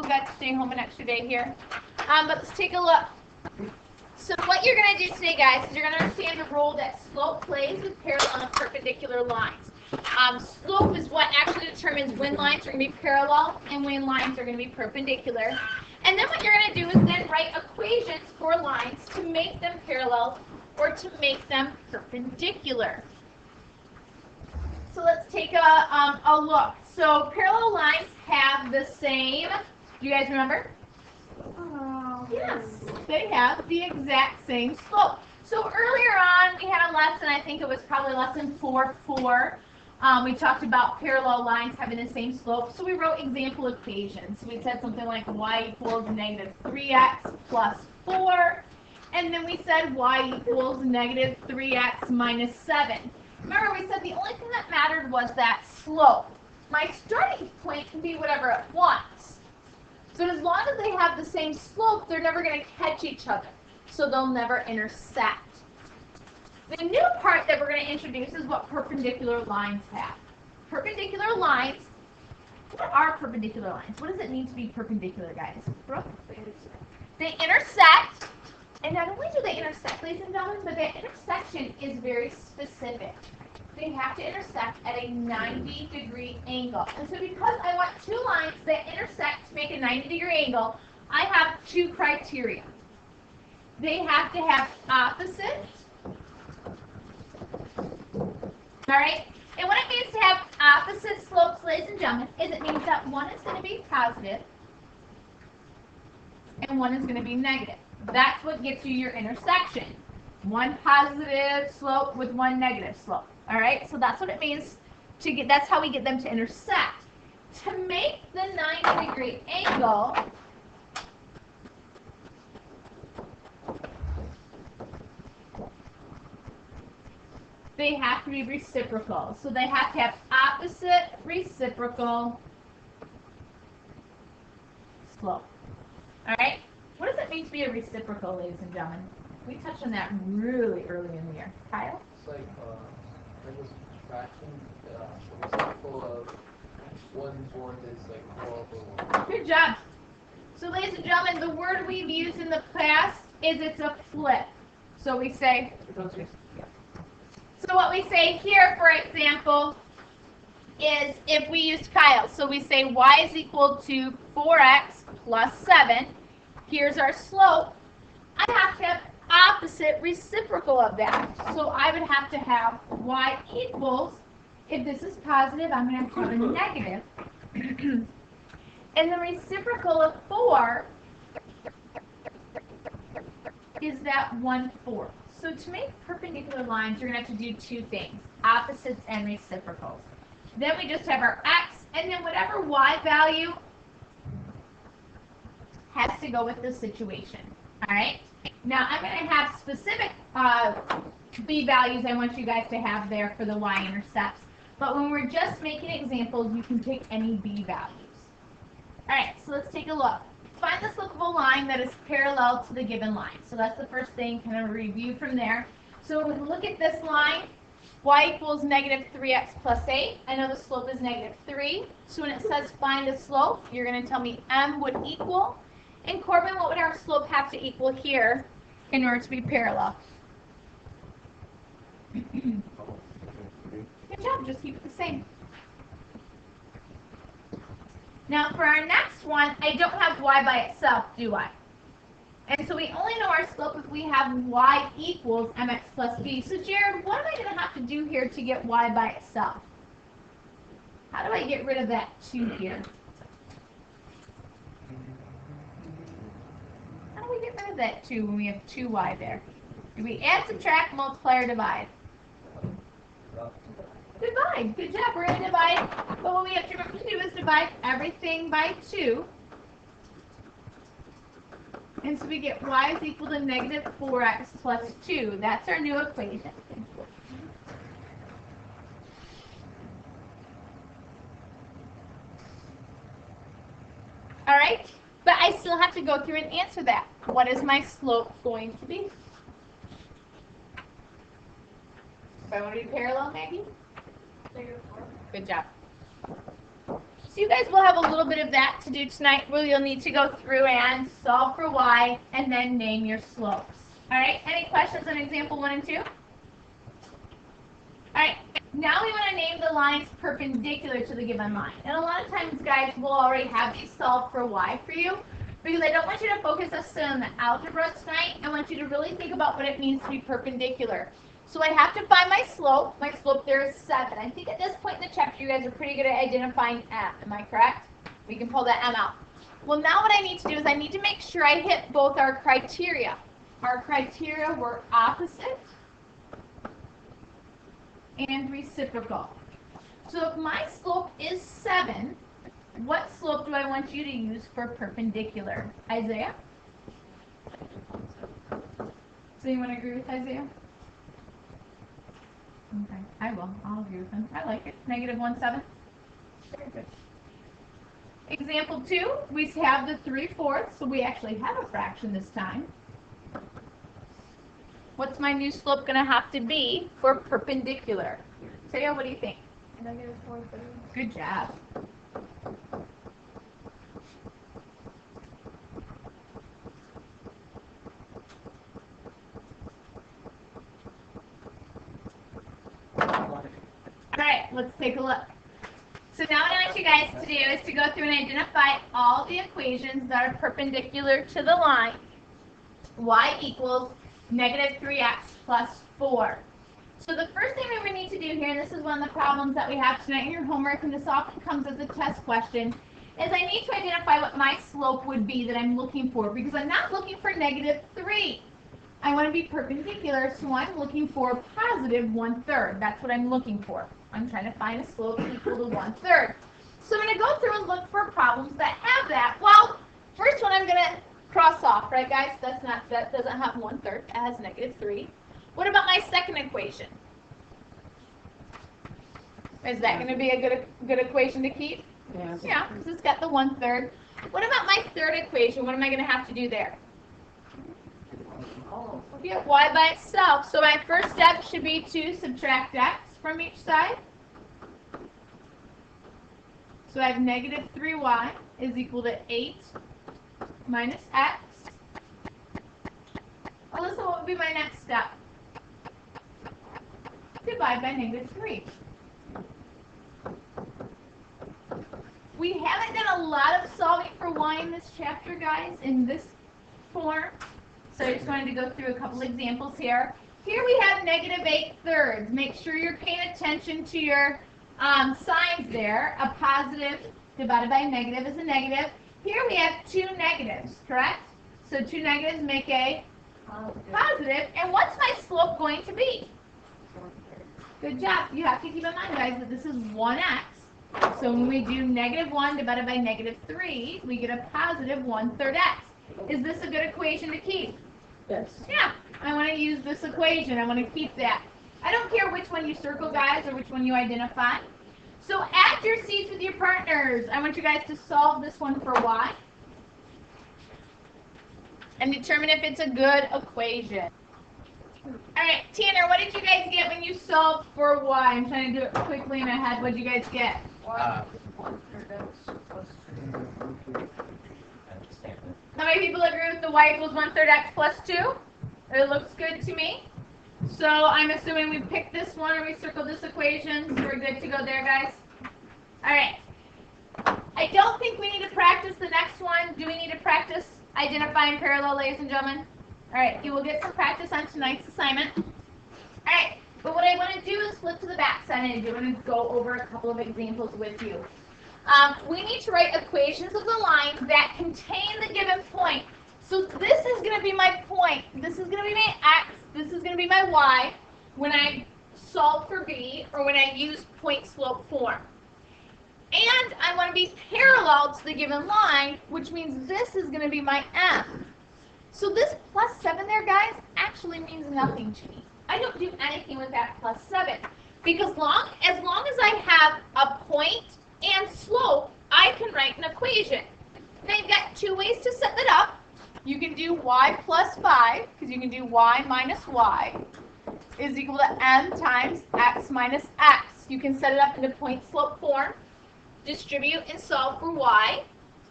got to stay home an extra day here. But let's take a look. So what you're going to do today, guys, is you're going to understand the role that slope plays with parallel and perpendicular lines. Slope is what actually determines when lines are going to be parallel and when lines are going to be perpendicular. And then what you're going to do is then write equations for lines to make them parallel or to make them perpendicular. So let's take a look. So parallel lines have the same, do you guys remember? Yes, they have the exact same slope. So earlier on, we had a lesson, I think it was probably lesson 4.4. We talked about parallel lines having the same slope. So we wrote example equations. We said something like y equals negative 3x plus 4. And then we said y equals negative 3x minus 7. Remember, we said the only thing that mattered was that slope. My starting point can be whatever it wants. So as long as they have the same slope, they're never going to catch each other. So they'll never intersect. The new part that we're going to introduce is what perpendicular lines have. Perpendicular lines, what are perpendicular lines? What does it mean to be perpendicular, guys? Brooke? They intersect, and not only do they intersect, ladies and gentlemen, but that intersection is very specific. They have to intersect at a 90-degree angle. And so because I want two lines that intersect to make a 90-degree angle, I have two criteria. They have to have opposites. All right? And what it means to have opposite slopes, ladies and gentlemen, is it means that one is going to be positive and one is going to be negative. That's what gets you your intersection. One positive slope with one negative slope. All right? So that's what it means to get, that's how we get them to intersect. To make the 90-degree angle, they have to be reciprocal. So they have to have opposite reciprocal slope. All right? What does it mean to be a reciprocal, ladies and gentlemen? We touched on that really early in the year. Kyle? It's like this fraction, the reciprocal of 1/4 is like 4 over 1. Good job. So ladies and gentlemen, the word we've used in the past is it's a flip. So we say, so what we say here, for example, is if we used Kyle, so we say y is equal to 4x plus 7. Here's our slope. I have to have opposite reciprocal of that. So I would have to have y equals, if this is positive, I'm going to have a negative. And the reciprocal of 4 is that 1/4. So to make perpendicular lines, you're going to have to do two things, opposites and reciprocals. Then we just have our x, and then whatever y value has to go with the situation. All right? Now, I'm going to have specific b values I want you guys to have there for the y-intercepts. But when we're just making examples, you can pick any b values. All right, so let's take a look. Find the slope of a line that is parallel to the given line. So that's the first thing, kind of review from there. So when we look at this line, y equals negative 3x plus 8. I know the slope is negative 3. So when it says find a slope, you're going to tell me m would equal. And Corbin, what would our slope have to equal here in order to be parallel? Good job, just keep it the same. Now for our next one, I don't have y by itself, do I? And so we only know our slope if we have y equals mx plus b. So Jared, what am I going to have to do here to get y by itself? How do I get rid of that 2 here? How do we get rid of that 2 when we have 2y there? Do we add, subtract, multiply, or divide? Divide. Good job. We're going to divide. But what we have to remember to do is divide everything by 2. And so we get y is equal to negative 4x plus 2. That's our new equation. All right? But I still have to go through and answer that. What is my slope going to be? If I want to be parallel, Maggie? Good job. So So you guys will have a little bit of that to do tonight where you'll need to go through and solve for y and then name your slopes. All right, any questions on example 1 and 2? All right, now we want to name the lines perpendicular to the given line. And a lot of times, guys, we'll already have these solved for y for you because I don't want you to focus us on the algebra tonight. I want you to really think about what it means to be perpendicular. So I have to find my slope. My slope there is 7. I think at this point in the chapter, you guys are pretty good at identifying m. Am I correct? We can pull that m out. Well, now what I need to do is I need to make sure I hit both our criteria. Our criteria were opposite and reciprocal. So if my slope is 7, what slope do I want you to use for perpendicular? Isaiah? Does anyone agree with Isaiah? Okay, I will. I'll agree with him. I like it. -1/7. Very good. Example 2, we have the 3/4, so we actually have a fraction this time. What's my new slope going to have to be for perpendicular? Taya, what do you think? -4/3. Good job. All right, let's take a look. So now what I want you guys to do is to go through and identify all the equations that are perpendicular to the line y equals -3x plus 4. So the first thing that we need to do here, and this is one of the problems that we have tonight in your homework, and this often comes as a test question, is I need to identify what my slope would be that I'm looking for, because I'm not looking for -3. I want to be perpendicular, so I'm looking for +1/3. That's what I'm looking for. I'm trying to find a slope equal to 1/3. So I'm going to go through and look for problems that have that. Well, first one I'm going to cross off, right, guys? That doesn't have 1/3. It has -3. What about my second equation? Is that going to be a good equation to keep? Yes. Yeah, because it's got the 1/3. What about my third equation? What am I going to have to do there? Yeah, y by itself. So my first step should be to subtract x from each side. So I have -3y is equal to 8 minus x. Alyssa, what would be my next step? Divide by -3. We haven't done a lot of solving for y in this chapter, guys, in this form. So I just wanted to go through a couple examples here. Here we have -8/3. Make sure you're paying attention to your signs there. A positive divided by a negative is a negative. Here we have 2 negatives, correct? So 2 negatives make a positive. And what's my slope going to be? Good job. You have to keep in mind, guys, that this is 1x. So when we do -1 divided by -3, we get a positive 1/3 x. Is this a good equation to keep? Yes. Yeah, I want to use this equation. I want to keep that. I don't care which one you circle, guys, or which one you identify. So at your seats with your partners, I want you guys to solve this one for y and determine if it's a good equation. All right, Tanner, what did you guys get when you solved for y? I'm trying to do it quickly in my head. What did you guys get? 1/3x plus 2. How many people agree with the y equals 1/3 x plus 2? It looks good to me. So I'm assuming we picked this one or we circled this equation. So we're good to go there, guys. All right. I don't think we need to practice the next one. Do we need to practice identifying parallel, ladies and gentlemen? All right. You will get some practice on tonight's assignment. All right. But what I want to do is flip to the back side and I'm going to go over a couple of examples with you. We need to write equations of the lines that contain the given point. So this is going to be my point. This is going to be my x. This is going to be my y when I solve for b or when I use point slope form. And I want to be parallel to the given line, which means this is going to be my m. So this +7 there, guys, actually means nothing to me. I don't do anything with that +7 because as long as I have a point and slope, I can write an equation. Now you've got 2 ways to set that up. You can do y plus 5, because you can do y minus y is equal to m times x minus x. You can set it up into point slope form. distribute and solve for y.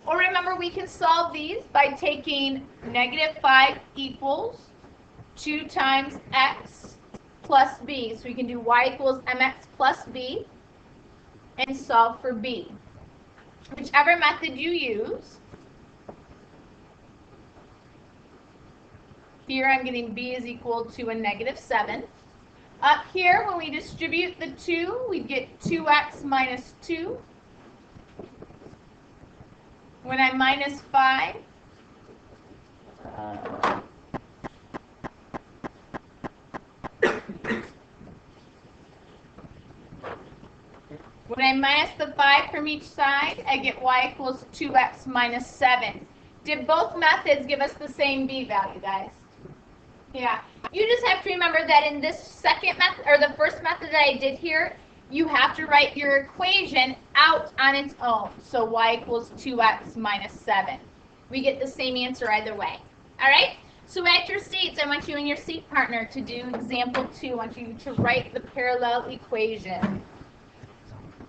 Or remember, we can solve these by taking -5 equals 2 times x plus b. So we can do y equals mx plus b and solve for b. Whichever method you use. Here I'm getting b is equal to a -7. Up here, when we distribute the 2, we get 2x minus 2. When I minus 5, when I minus the 5 from each side, I get y equals 2x minus 7. Did both methods give us the same b value, guys? Yeah. You just have to remember that in this second method, or the first method that I did here, you have to write your equation out on its own. So y equals 2x minus 7. We get the same answer either way. All right? So at your seats, I want you and your seat partner to do example 2. I want you to write the parallel equation.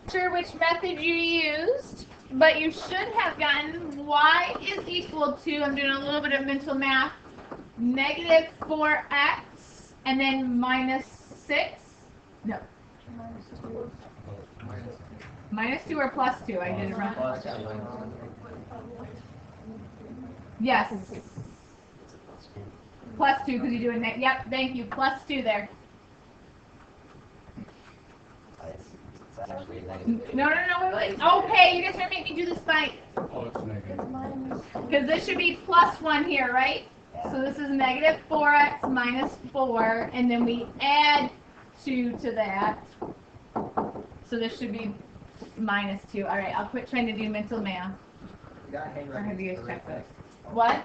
Not sure which method you used, but you should have gotten y is equal to, I'm doing a little bit of mental math, -4x and then minus 6. No. Minus 2 or plus 2? I did it wrong. Yes. Plus 2 because you do it. Yep, thank you. Plus 2 there. No, wait. Okay, you guys are making me do this by. Because this should be plus 1 here, right? So this is -4x minus 4, and then we add 2 to that. So this should be minus 2. All right, I'll quit trying to do mental math. Or have you guys checked this? What?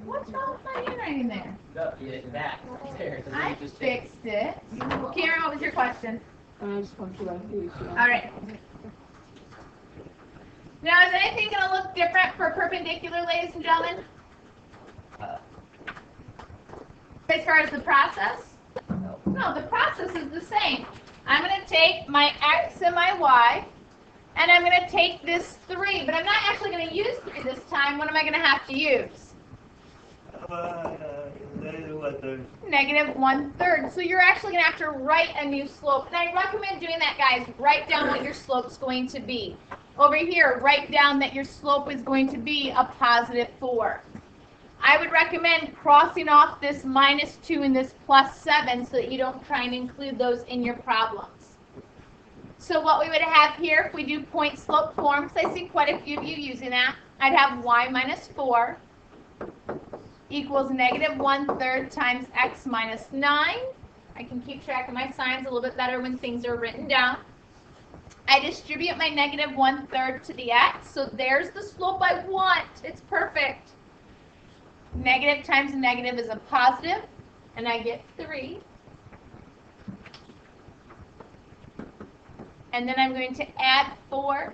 What's wrong with my handwriting there? I fixed it. Karen, what was your question? I just want to write these. All right. Now, is anything going to look different for perpendicular, ladies and gentlemen? As far as the process? No, the process is the same. I'm going to take my x and my y, and I'm going to take this 3, but I'm not actually going to use 3 this time. What am I going to have to use? -1/3. So you're actually going to have to write a new slope. And I recommend doing that, guys. Write down what your slope's going to be. Over here, write down that your slope is going to be a +4. I would recommend crossing off this -2 and this +7 so that you don't try and include those in your problems. So what we would have here, if we do point slope form, because I see quite a few of you using that, I'd have y minus 4 equals -1/3 times x minus 9. I can keep track of my signs a little bit better when things are written down. I distribute my -1/3 to the x, so there's the slope I want. It's perfect. Negative times a negative is a positive, and I get 3. And then I'm going to add 4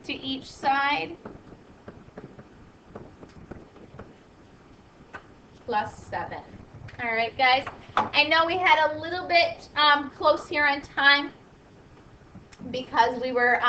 to each side, plus 7. All right, guys. I know we had a little bit close here on time because we were